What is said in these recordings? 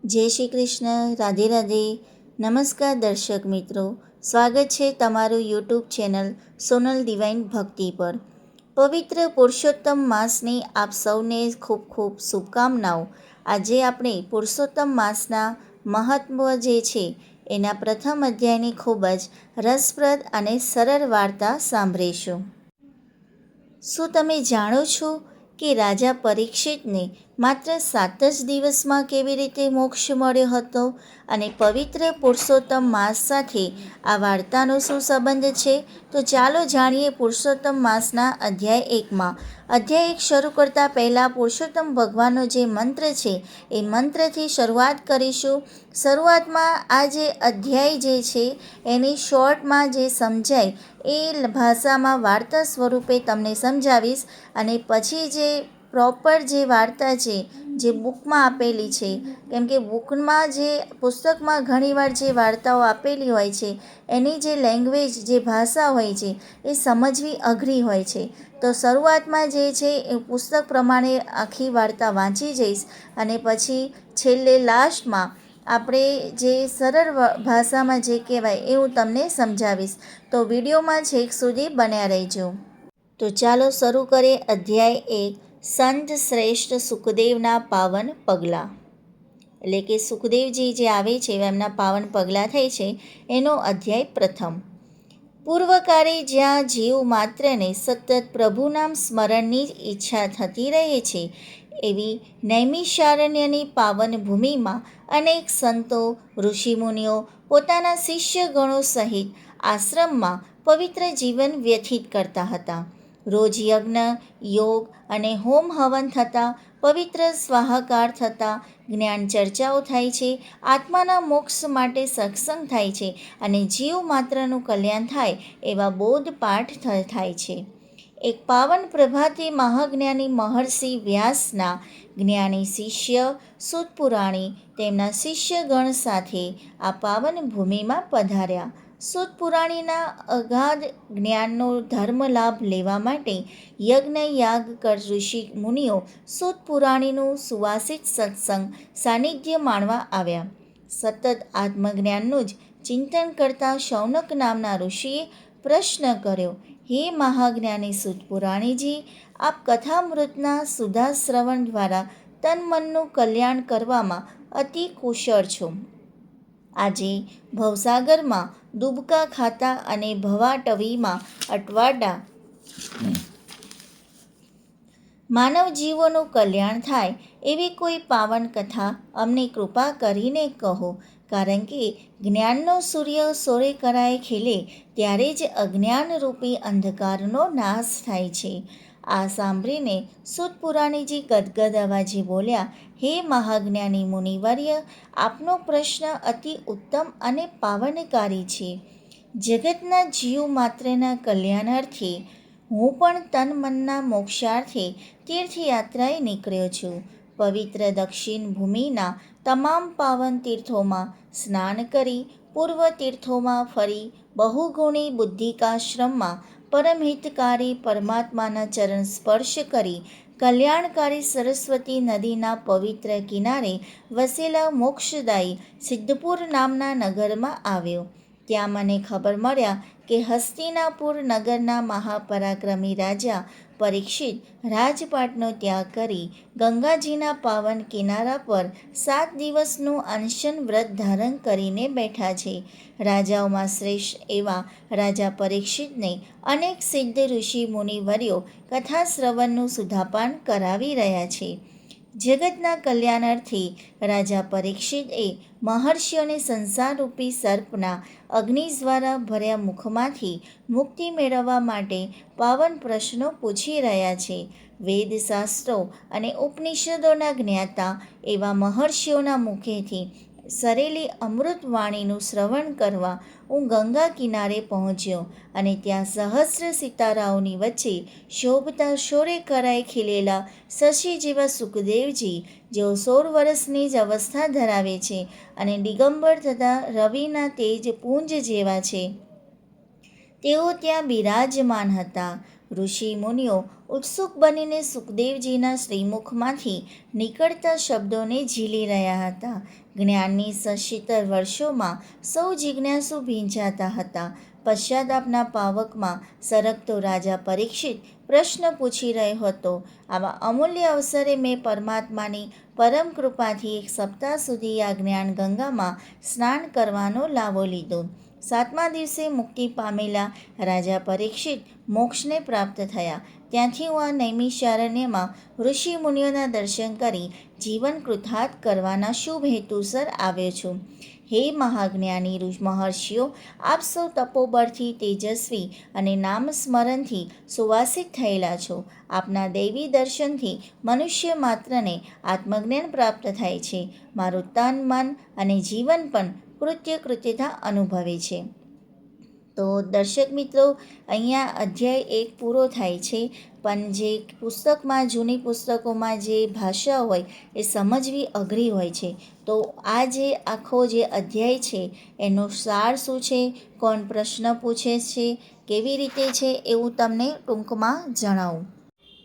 જય શ્રી કૃષ્ણ, રાધે રાધે. નમસ્કાર દર્શક મિત્રો, સ્વાગત છે તમારું યુટ્યુબ ચેનલ સોનલ ડિવાઇન ભક્તિ પર. પવિત્ર પુરુષોત્તમ માસની આપ સૌને ખૂબ ખૂબ શુભકામનાઓ. આજે આપણે પુરુષોત્તમ માસના મહત્વ જે છે એના પ્રથમ અધ્યાયની ખૂબ જ રસપ્રદ અને સરળ વાર્તા સાંભળીશું. શું તમે જાણો છો કે રાજા પરીક્ષિતને માત્ર 7 જ દિવસમાં કેવી રીતે મોક્ષ મળ્યો હતો અને પવિત્ર પુરુષોત્તમ માસ સાથે આ વાર્તાનો શું સંબંધ છે? તો ચાલો જાણીએ પુરુષોત્તમ માસના અધ્યાય 1માં. અધ્યાય 1 શરૂ કરતાં પહેલાં પુરુષોત્તમ ભગવાનનો જે મંત્ર છે એ મંત્રથી શરૂઆત કરીશું. શરૂઆતમાં આ જે અધ્યાય જે છે એની શોર્ટમાં જે સમજાય એ ભાષામાં વાર્તા સ્વરૂપે તમને સમજાવીશ અને પછી જે પ્રોપર જે વાર્તા છે જે બુકમાં આપેલી છે, કેમ કે બુકમાં જે પુસ્તકમાં ઘણીવાર જે વાર્તાઓ આપેલી હોય છે એની જે લેંગ્વેજ જે ભાષા હોય છે એ સમજવી અઘરી હોય છે. તો શરૂઆતમાં જે છે એ પુસ્તક પ્રમાણે આખી વાર્તા વાંચી જઈશ અને પછી છેલ્લે લાસ્ટમાં આપણે જે સરળ ભાષામાં જે કહેવાય એ હું તમને સમજાવીશ. તો વિડીયોમાં છેક સુધી બન્યા રહેજો. તો ચાલો શરૂ કરીએ અધ્યાય 1, સંત શ્રેષ્ઠ સુખદેવના પાવન પગલાં. એટલે કે સુખદેવજી જે આવે છે એમના પાવન પગલાં થાય છે એનો અધ્યાય પ્રથમ. પૂર્વકાળે જ્યાં જીવ માત્રને સતત પ્રભુનામ સ્મરણની જ ઈચ્છા થતી રહે છે એવી નૈમિષારણ્યની પાવન ભૂમિમાં અનેક સંતો ઋષિમુનિઓ પોતાના શિષ્યગણો સહિત આશ્રમમાં પવિત્ર જીવન વ્યતીત કરતા હતા. રોજ યજ્ઞ, યોગ અને હોમ હવન થતાં, પવિત્ર સ્વાહાકાર થતાં, જ્ઞાન ચર્ચાઓ થાય છે, આત્માના મોક્ષ માટે સત્સંગ થાય છે અને જીવ માત્રનું કલ્યાણ થાય એવા બોધ પાઠ થાય છે. એક પાવન પ્રભાતે મહાજ્ઞાની મહર્ષિ વ્યાસના જ્ઞાની શિષ્ય સૂત પુરાણી તેમના શિષ્યગણ સાથે આ પાવન ભૂમિમાં પધાર્યા. સૂત પુરાણીના અગાધ જ્ઞાનનો ધર્મલાભ લેવા માટે યજ્ઞ યાગ કર ઋષિ મુનિઓ સૂત પુરાણીનું સુવાસિત સત્સંગ સાનિધ્ય માણવા આવ્યા. સતત આત્મજ્ઞાનનું જ ચિંતન કરતા શૌનક નામના ઋષિએ પ્રશ્ન કર્યો, હે મહાજ્ઞાની સૂત પુરાણીજી, આપ કથામૃતના સુધા શ્રવણ દ્વારા તન મનનું કલ્યાણ કરવામાં અતિ કુશળ છો. આજે ભવસાગરમાં ડૂબકા ખાતા અને ભવાટવીમાં અટવાડા માનવ જીવોનું કલ્યાણ થાય એવી કોઈ પાવન કથા અમને કૃપા કરીને કહો, કારણ કે જ્ઞાનનો સૂર્ય સોળે કરાએ ખીલે ત્યારે જ અજ્ઞાનરૂપી અંધકારનો નાશ થાય છે. આ સાંભળીને સૂત પુરાણીજી ગદગદ અવાજે બોલ્યા, હે મહાજ્ઞાની મુનિવર્ય, આપનો પ્રશ્ન અતિ ઉત્તમ અને પાવનકારી છે. જગતના જીવ માત્રના કલ્યાણાર્થે હું પણ તન મનના મોક્ષાર્થે તીર્થયાત્રાએ નીકળ્યો છું. પવિત્ર દક્ષિણ ભૂમિના તમામ પાવન તીર્થોમાં સ્નાન કરી, પૂર્વ તીર્થોમાં ફરી, બહુગુણી બુદ્ધિકાશ્રમમાં પરમહિતકારી પરમાત્માના ચરણ સ્પર્શ કરી, કલ્યાણકારી સરસ્વતી નદીના પવિત્ર કિનારે વસેલા મોક્ષદાયી સિદ્ધપુર નામના નગરમાં આવ્યો. ત્યાં મને ખબર મળ્યા કે હસ્તિનાપુર નગરના મહાપરાક્રમી રાજા પરીક્ષિત રાજપાટનો ત્યાગ કરી ગંગાજીના પાવન કિનારા પર 7 દિવસનું અનશન વ્રત ધારણ કરીને બેઠા છે. રાજાઓમાં શ્રેષ્ઠ એવા રાજા પરીક્ષિતને અનેક સિદ્ધ ઋષિ મુનિવર્યો કથા શ્રવણનું સુધાપાન કરાવી રહ્યા છે. જગતના કલ્યાણાર્થે રાજા પરીક્ષિત એ મહર્ષિઓને સંસારરૂપી સર્પના અગ્નિજ્વાળા ભર્યા મુખમાંથી મુક્તિ મેળવવા માટે પાવન પ્રશ્નો પૂછી રહ્યા છે. વેદશાસ્ત્રો અને ઉપનિષદોના જ્ઞાતા એવા મહર્ષિઓના મુખેથી સરેલી અમૃતવાણીનું શ્રવણ કરવા હું ગંગા કિનારે પહોંચ્યો અને ત્યાં સહસ્ર સિતારાઓની વચ્ચે શોભતા શોરે કરાએ ખીલેલા શશી જેવા સુખદેવજી, જેઓ 16 વર્ષની જ અવસ્થા ધરાવે છે અને દિગંબર તથા રવિના તેજ પુંજ જેવા છે, તેઓ ત્યાં બિરાજમાન હતા. ઋષિ મુનિઓ ઉત્સુક બનીને સુખદેવજીના શ્રીમુખમાંથી નીકળતા શબ્દોને ઝીલી રહ્યા હતા. જ્ઞાનની શીતળ વર્ષોમાં સૌ જિજ્ઞાસુ ભીંજાતા હતા. પશ્ચાતાપના પાવકમાં સરકતો રાજા પરીક્ષિત પ્રશ્ન પૂછી રહ્યો હતો. આવા અમૂલ્ય અવસરે મેં પરમાત્માની પરમ કૃપાથી એક સપ્તાહ સુધી આ જ્ઞાન ગંગામાં સ્નાન કરવાનો લાવો લીધો. 7મા દિવસે મુક્તિ પામેલા રાજા પરીક્ષિત મોક્ષને પ્રાપ્ત થયા. ત્યાંથી હું આ નૈમિષારણ્યમાં ઋષિ મુનિઓના દર્શન કરી જીવન કૃતાર્થ કરવાના શુભ હેતુસર આવ્યો છું. હે મહાજ્ઞાની મહર્ષિઓ, આપ સૌ તપોબળથી તેજસ્વી અને નામ સ્મરણથી સુવાસિત થયેલા છો. આપના દૈવી દર્શનથી મનુષ્ય માત્રને આત્મજ્ઞાન પ્રાપ્ત થાય છે. મારું તન, મન અને જીવન પણ કૃત્યતા અનુભવે છે. તો દર્શક મિત્રો, અહીંયા અધ્યાય 1 પૂરો થાય છે. પણ જે પુસ્તકમાં, જૂની પુસ્તકોમાં જે ભાષા હોય એ સમજવી અઘરી હોય છે. તો આ જે આખો જે અધ્યાય છે એનો સાર શું છે, કોણ પ્રશ્ન પૂછે છે, કેવી રીતે છે, એવું તમને ટૂંકમાં જણાવું.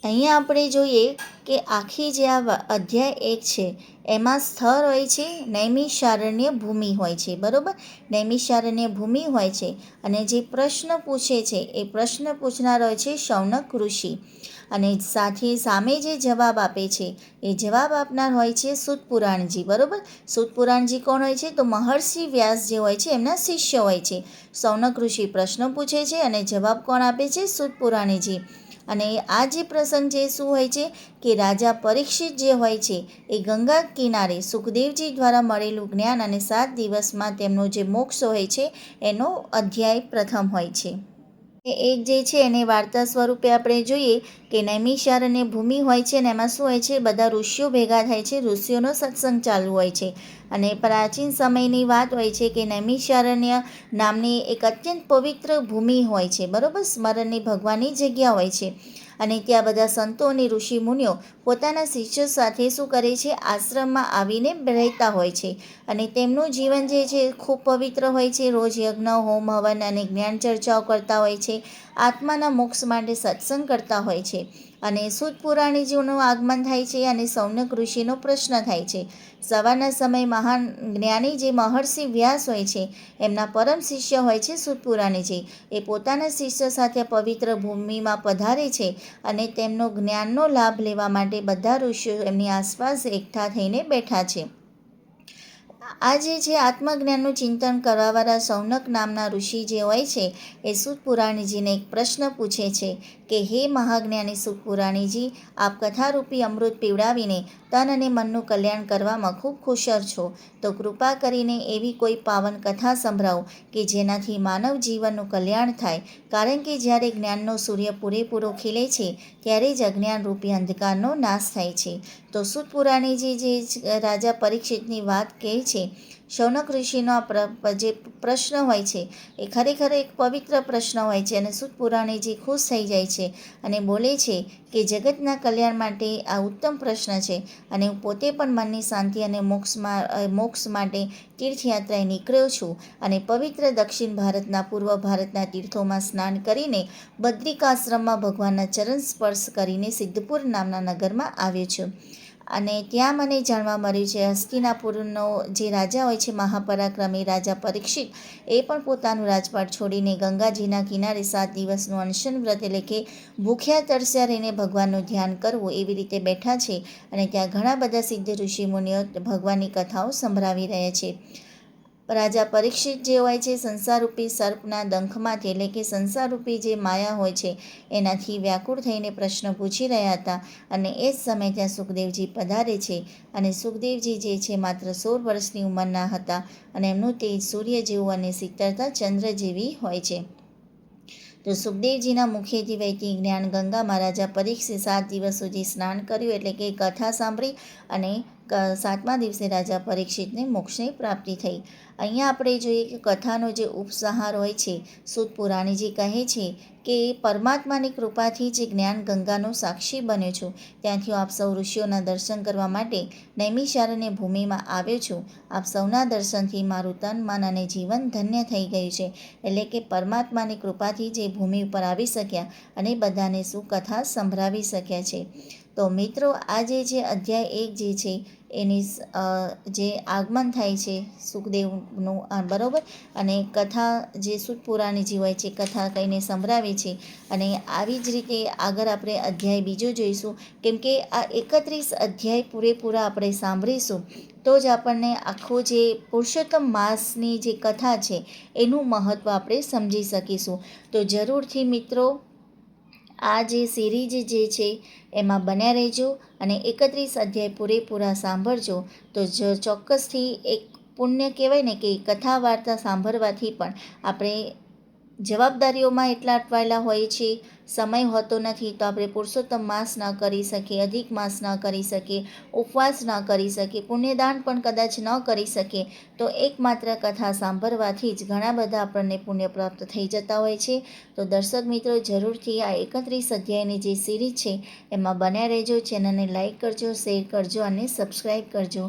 અહીંયા આપણે જોઈએ કે આખી જે આ અધ્યાય 1 છે એમાં સ્થળ હોય છે નૈમિષારણ્ય ભૂમિ હોય છે, બરાબર. નૈમિષારણ્ય ભૂમિ હોય છે અને જે પ્રશ્ન પૂછે છે એ પ્રશ્ન પૂછનાર હોય છે શૌનક ઋષિ, અને સામે જે જવાબ આપે છે એ જવાબ આપનાર હોય છે સૂત પુરાણજી, બરાબર. સૂત પુરાણજી કોણ હોય છે? તો મહર્ષિ વ્યાસ જે હોય છે એમના શિષ્ય હોય છે. શૌનક ઋષિ પ્રશ્ન પૂછે છે અને જવાબ કોણ આપે છે? સૂત પુરાણીજી. અને આ જે પ્રસંગ જે શું હોય છે કે રાજા પરીક્ષિત જે હોય છે એ ગંગા કિનારે સુખદેવજી દ્વારા મળેલું જ્ઞાન અને 7 દિવસમાં તેમનો જે મોક્ષ હોય છે એનો અધ્યાય પ્રથમ હોય છે. એક જે છે એને વાર્તા સ્વરૂપે આપણે જોઈએ કે નૈમિષારણ્ય ભૂમિ હોય છે ને એમાં શું હોય છે, બધા ઋષિઓ ભેગા થાય છે, ઋષિઓનો સત્સંગ ચાલુ હોય છે. અને પ્રાચીન સમયની વાત હોય છે કે નૈમિષારણ્ય નામની એક અત્યંત પવિત્ર ભૂમિ હોય છે, બરાબર. સ્મરણની ભગવાનની જગ્યા હોય છે અને ત્યાં બધા સંતો અને ઋષિ મુનિઓ પોતાના શિષ્યો સાથે શું કરે છે, આશ્રમમાં આવીને રહેતા હોય છે. અને તેમનું જીવન જે છે ખૂબ પવિત્ર હોય છે. રોજ યજ્ઞ, હોમ, હવન અને જ્ઞાન ચર્ચાઓ કરતા હોય છે. આત્માના મોક્ષ માટે સત્સંગ કરતા હોય છે. અને સૂત પુરાણીજીનું આગમન થાય છે અને શૌનક ઋષિનો પ્રશ્ન થાય છે. સવારના સમયે મહાન જ્ઞાની જે મહર્ષિ વ્યાસ હોય છે એમના પરમ શિષ્ય હોય છે સૂત પુરાણીજી. એ પોતાના શિષ્ય સાથે પવિત્ર ભૂમિમાં પધારે છે અને તેમનો જ્ઞાનનો લાભ લેવા માટે બધા ઋષિઓ એમની આસપાસ એકઠા થઈને બેઠા છે. આ જે છે આત્મજ્ઞાનનું ચિંતન કરવાવાળા શૌનક નામના ઋષિ જે હોય છે એ સૂત પુરાણીજીને એક પ્રશ્ન પૂછે છે કે હે મહાજ્ઞાની સૂત પુરાણીજી, આપ કથારૂપી અમૃત પીવડાવીને તન અને મનનું કલ્યાણ કરવામાં ખૂબ કુશળ છો. તો કૃપા કરીને એવી કોઈ પાવન કથા સંભળાવો કે જેનાથી માનવ જીવનનું કલ્યાણ થાય. કારણ કે જ્યારે જ્ઞાનનો સૂર્ય પૂરેપૂરો ખીલે છે ત્યારે જ અજ્ઞાનરૂપી અંધકારનો નાશ થાય છે. તો સૂત પુરાણીજી જે રાજા પરીક્ષિતની વાત કહે છે, શૌનક ઋષિનો આ જે પ્રશ્ન હોય છે એ ખરેખર એક પવિત્ર પ્રશ્ન હોય છે. અને સૂત પુરાણીજી ખુશ થઈ જાય છે અને બોલે છે કે જગતના કલ્યાણ માટે આ ઉત્તમ પ્રશ્ન છે અને હું પોતે પણ મનની શાંતિ અને મોક્ષ માટે તીર્થયાત્રાએ નીકળ્યો છું અને પવિત્ર દક્ષિણ ભારતના, પૂર્વ ભારતના તીર્થોમાં સ્નાન કરીને બદ્રિકાશ્રમમાં ભગવાનના ચરણ સ્પર્શ કરીને સિદ્ધપુર નામના નગરમાં આવ્યો છું. અને ત્યાં મને જાણવા મળ્યું છે હસ્તિનાપુરનો જે રાજા હોય છે મહાપરાક્રમી રાજા પરીક્ષિત, એ પણ પોતાનું રાજપાટ છોડીને ગંગાજીના કિનારે 7 દિવસનું અનશન વ્રત, એટલે કે ભૂખ્યા તરસ્યા રહીને ભગવાનનું ધ્યાન કરવું એવી રીતે બેઠા છે. અને ત્યાં ઘણા બધા સિદ્ધ ઋષિ મુનિઓ ભગવાનની કથાઓ સંભળાવી રહ્યા છે. રાજા પરીક્ષિત જે હોય છે સંસારરૂપી સર્પના દંખમાંથી, એટલે કે સંસારરૂપી જે માયા હોય છે એનાથી વ્યાકુળ થઈને પ્રશ્ન પૂછી રહ્યા હતા. અને એ જ સમયે ત્યાં સુખદેવજી પધારે છે. અને સુખદેવજી જે છે માત્ર 16 વર્ષની ઉંમરના હતા અને એમનું તેજ સૂર્ય જેવું અને શીતળતા ચંદ્ર જેવી હોય છે. તો સુખદેવજીના મુખેથી વહેતી જ્ઞાન ગંગામાં રાજા પરીક્ષિત 7 દિવસ સુધી સ્નાન કર્યું, એટલે કે કથા સાંભળી અને 7મા દિવસે રાજા પરીક્ષિતને મોક્ષની પ્રાપ્તિ થઈ. અહીંયા આપણે જોઈએ કે કથાનો જે ઉપસંહાર હોય છે, સૂત પુરાણીજી કહે છે કે પરમાત્માની કૃપાથી જે જ્ઞાન ગંગાનો સાક્ષી બન્યો છું, ત્યાંથી આપ સૌ ઋષિઓના દર્શન કરવા માટે નૈમિષારણ્ય ભૂમિમાં આવ્યો છું. આપ સૌના દર્શનથી મારું તન, મન અને જીવન ધન્ય થઈ ગયું છે. એટલે કે પરમાત્માની કૃપાથી જે ભૂમિ ઉપર આવી શક્યા અને બધાને સુકથા સંભળાવી શક્યા છે. તો મિત્રો, આજે જે અધ્યાય 1 જે છે એની જે આગમન થાય છે સુખદેવનું, બરાબર, અને કથા જે સૂત પુરાણીજી હોય છે કથા કહીને સંભળાવે છે. અને આવી જ રીતે આગળ આપણે અધ્યાય બીજો જોઈશું, કેમ કે આ 31 અધ્યાય પૂરેપૂરા આપણે સાંભળીશું તો જ આપણને આખો જે પુરુષોત્તમ માસની જે કથા છે એનું મહત્ત્વ આપણે સમજી શકીશું. તો જરૂરથી મિત્રો આ જે સિરીઝ જે છે એમાં બન્યા રહેજો અને 31 અધ્યાય પૂરેપૂરા સાંભળજો. તો ચોક્કસથી એક પુણ્ય કહેવાય ને કે કથા વાર્તા સાંભળવાથી પણ આપણે જવાબદારીઓમાં એટલા અટવાયેલા હોય છે, સમય હોતો નથી, તો આપણે પુરુષોત્તમ માસ ન કરી શકીએ, અધિક માસ ન કરી શકીએ, ઉપવાસ ન કરી શકીએ, પુણ્યદાન પણ કદાચ ન કરી શકીએ, તો એકમાત્ર કથા સાંભળવાથી જ ઘણા બધા આપણને પુણ્ય પ્રાપ્ત થઈ જતા હોય છે. તો દર્શક મિત્રો, જરૂરથી આ 31 અધ્યાયની જે સિરીઝ છે એમાં બન્યા રહેજો. ચેનલને લાઈક કરજો, શેર કરજો અને સબસ્ક્રાઈબ કરજો.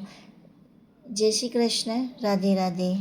જય શ્રી કૃષ્ણ. રાધે રાધે.